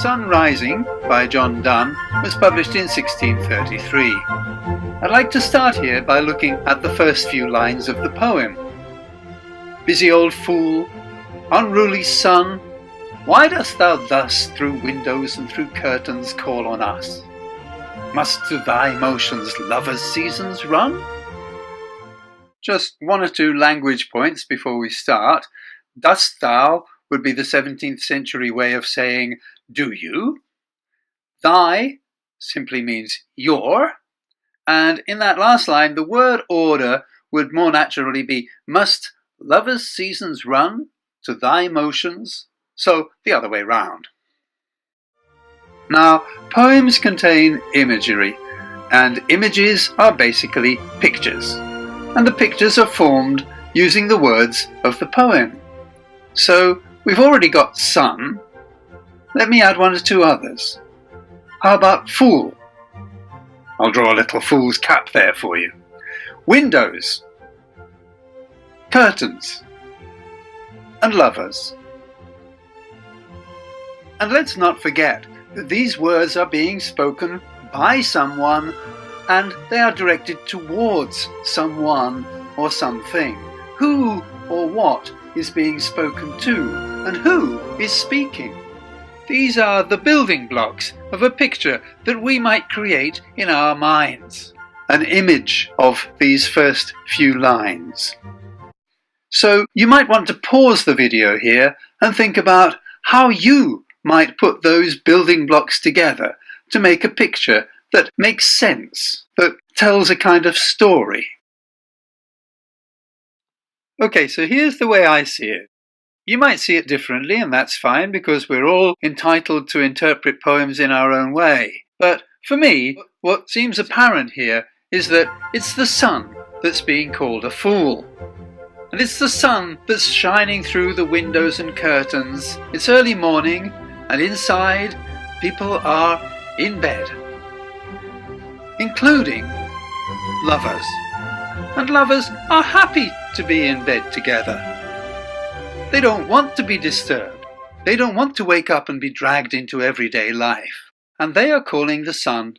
Sun Rising by John Donne was published in 1633. I'd like to start here by looking at the first few lines of the poem. Busy old fool, unruly sun, why dost thou thus through windows and through curtains call on us? Must to thy motions lovers' seasons run? Just one or two language points before we start. Dost thou would be the 17th century way of saying, do you? Thy simply means your. And in that last line, the word order would more naturally be, must lovers' seasons run to thy motions? So the other way round. Now, poems contain imagery, and images are basically pictures. And the pictures are formed using the words of the poem. So we've already got sun. Let me add one or two others. How about fool? I'll draw a little fool's cap there for you. Windows, curtains, and lovers. And let's not forget that these words are being spoken by someone, and they are directed towards someone or something. Who or what is being spoken to, and who is speaking? These are the building blocks of a picture that we might create in our minds. An image of these first few lines. So you might want to pause the video here and think about how you might put those building blocks together to make a picture that makes sense, that tells a kind of story. Okay, so here's the way I see it. You might see it differently, and that's fine, because we're all entitled to interpret poems in our own way. But for me, what seems apparent here is that it's the sun that's being called a fool. And it's the sun that's shining through the windows and curtains. It's early morning, and inside, people are in bed, including lovers. And lovers are happy to be in bed together. They don't want to be disturbed. They don't want to wake up and be dragged into everyday life. And they are calling the sun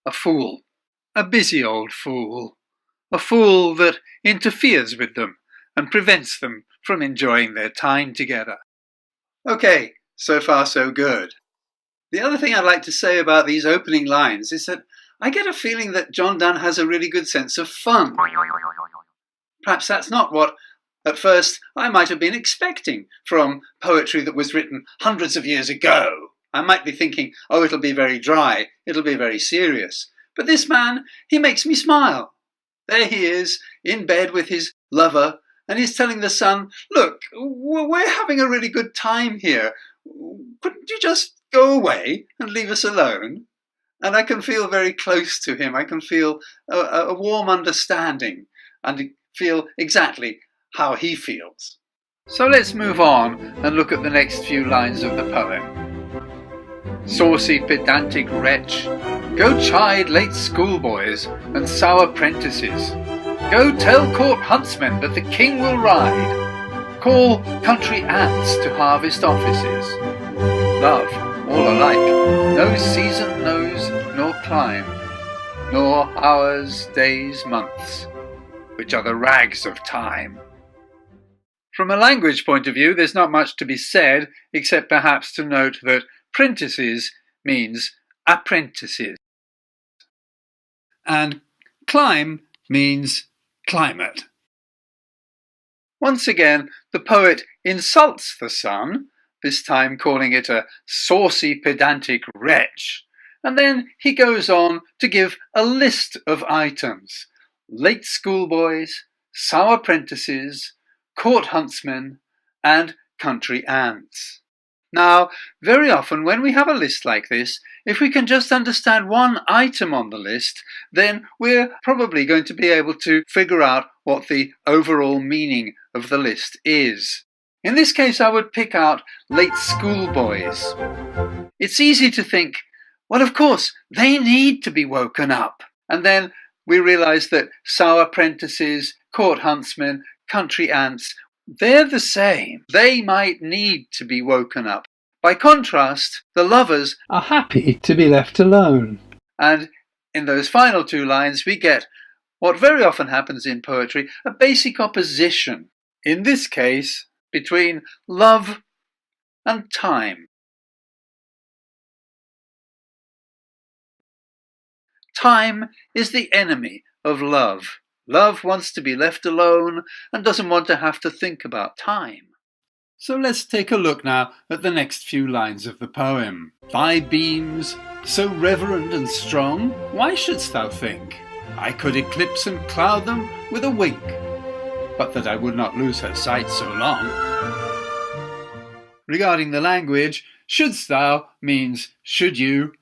a fool, a busy old fool, a fool that interferes with them and prevents them from enjoying their time together. Okay, so far so good. The other thing I'd like to say about these opening lines is that I get a feeling that John Donne has a really good sense of fun. Perhaps that's not what, at first, I might have been expecting from poetry that was written hundreds of years ago. I might be thinking, oh, it'll be very dry, it'll be very serious. But this man, he makes me smile. There he is, in bed with his lover, and he's telling the sun, look, we're having a really good time here. Couldn't you just go away and leave us alone? And I can feel very close to him. I can feel a warm understanding and feel exactly how he feels. So let's move on and look at the next few lines of the poem. Saucy, pedantic wretch, go chide late schoolboys and sour prentices. Go tell court huntsmen that the king will ride. Call country ants to harvest offices. Love, all alike, no season knows nor clime, nor hours, days, months, which are the rags of time. From a language point of view, there's not much to be said, except perhaps to note that prentices means apprentices, and clime means climate. Once again, the poet insults the sun, this time calling it a saucy, pedantic wretch, and then he goes on to give a list of items: late schoolboys, sour prentices, court huntsmen, and country ants. Now, very often when we have a list like this, if we can just understand one item on the list, then we're probably going to be able to figure out what the overall meaning of the list is. In this case, I would pick out late schoolboys. It's easy to think, well, of course, they need to be woken up. And then we realize that sour apprentices, court huntsmen, country ants, they're the same. They might need to be woken up By contrast, the lovers are happy to be left alone. And in those final two lines, we get what very often happens in poetry, a basic opposition, in this case, between love and time. Time is the enemy of love. Love wants to be left alone and doesn't want to have to think about time. So let's take a look now at the next few lines of the poem. Thy beams, so reverend and strong, why shouldst thou think I could eclipse and cloud them with a wink, but that I would not lose her sight so long? Regarding the language, shouldst thou means should you,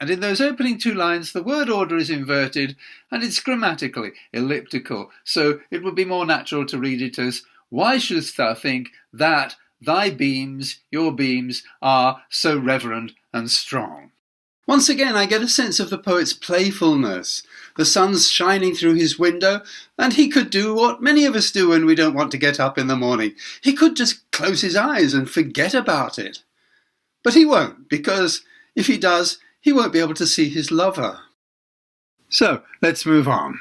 and in those opening two lines the word order is inverted and it's grammatically elliptical, so it would be more natural to read it as why shouldst thou think that thy beams, your beams, are so reverend and strong? Once again, I get a sense of the poet's playfulness. The sun's shining through his window, and he could do what many of us do when we don't want to get up in the morning. He could just close his eyes and forget about it. But he won't, because if he does, he won't be able to see his lover. So, let's move on.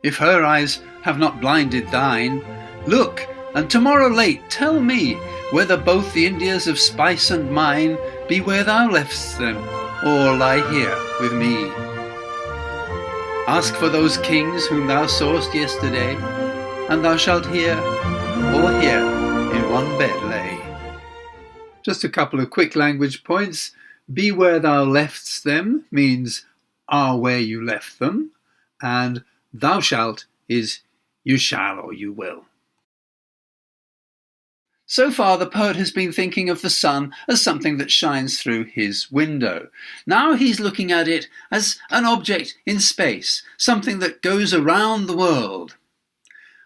If her eyes have not blinded thine, look, and tomorrow late tell me whether both the Indias of spice and mine be where thou left'st them, or lie here with me. Ask for those kings whom thou saw'st yesterday, and thou shalt hear, all here in one bed lay. Just a couple of quick language points. Be where thou left'st them means are where you left them, and thou shalt is you shall or you will. So far, the poet has been thinking of the sun as something that shines through his window. Now he's looking at it as an object in space, something that goes around the world.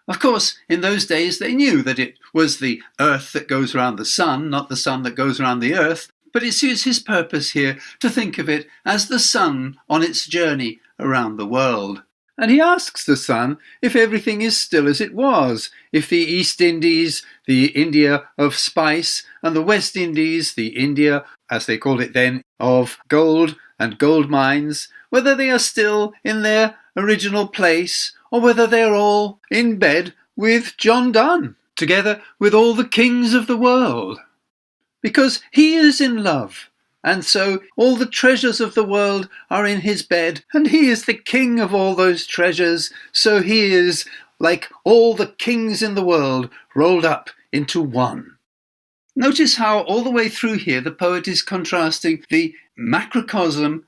Of course, in those days they knew that it was the earth that goes around the sun, not the sun that goes around the earth, but it suits his purpose here to think of it as the sun on its journey around the world. And he asks the sun if everything is still as it was, if the East Indies, the India of spice, and the West Indies, the India, as they called it then, of gold and gold mines, whether they are still in their original place, or whether they are all in bed with John Donne, together with all the kings of the world. Because he is in love, and so all the treasures of the world are in his bed, and he is the king of all those treasures, so he is like all the kings in the world rolled up into one. Notice how all the way through here the poet is contrasting the macrocosm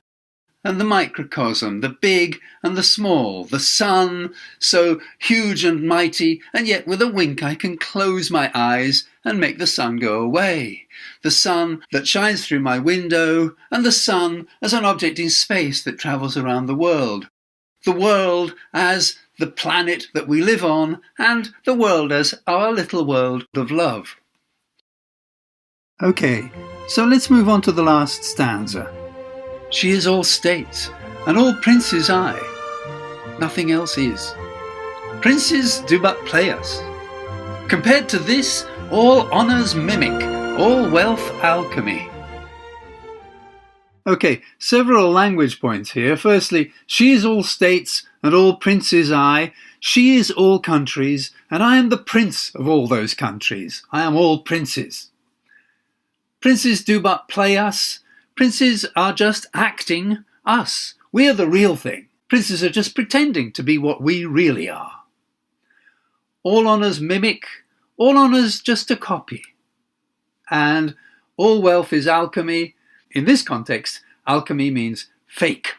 and the microcosm, the big and the small, the sun, so huge and mighty, and yet with a wink I can close my eyes and make the sun go away. The sun that shines through my window, and the sun as an object in space that travels around the world. The world as the planet that we live on, and the world as our little world of love. Okay, so let's move on to the last stanza. She is all states, and all princes I. Nothing else is. Princes do but play us. Compared to this, all honours mimic, all wealth alchemy. Okay, several language points here. Firstly, she is all states, and all princes I. She is all countries, and I am the prince of all those countries. I am all princes. Princes do but play us. Princes are just acting us. We are the real thing. Princes are just pretending to be what we really are. All honours mimic, all honours just a copy. And all wealth is alchemy. In this context, alchemy means fake.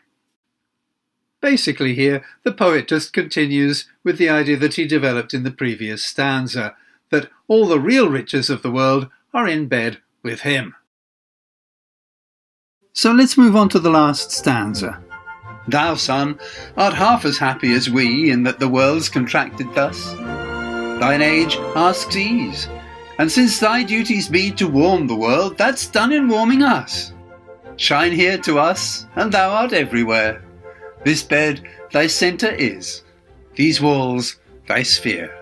Basically here, the poet just continues with the idea that he developed in the previous stanza, that all the real riches of the world are in bed with him. So let's move on to the last stanza. Thou, son, art half as happy as we in that the world's contracted thus. Thine age asks ease, and since thy duties be to warm the world, that's done in warming us. Shine here to us, and thou art everywhere. This bed thy centre is, these walls thy sphere.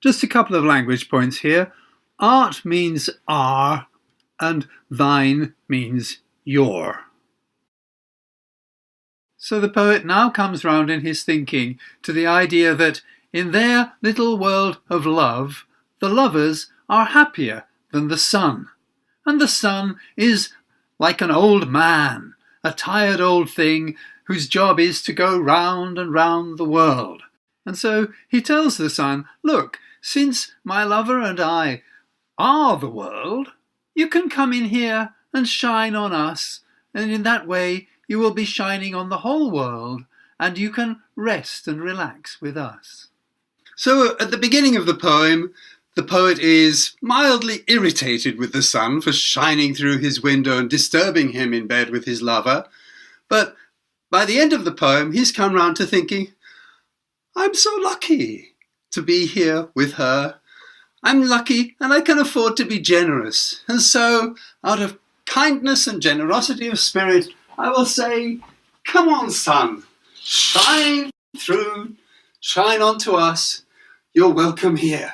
Just a couple of language points here. Art means are, and thine means your. So the poet now comes round in his thinking to the idea that in their little world of love, the lovers are happier than the sun. And the sun is like an old man, a tired old thing whose job is to go round and round the world. And so he tells the sun, look, since my lover and I are the world, you can come in here and shine on us, and in that way you will be shining on the whole world, and you can rest and relax with us. So at the beginning of the poem, the poet is mildly irritated with the sun for shining through his window and disturbing him in bed with his lover. But by the end of the poem, he's come round to thinking, I'm so lucky to be here with her. I'm lucky and I can afford to be generous. And so, out of kindness and generosity of spirit, I will say, come on, sun, shine through, shine onto us. You're welcome here.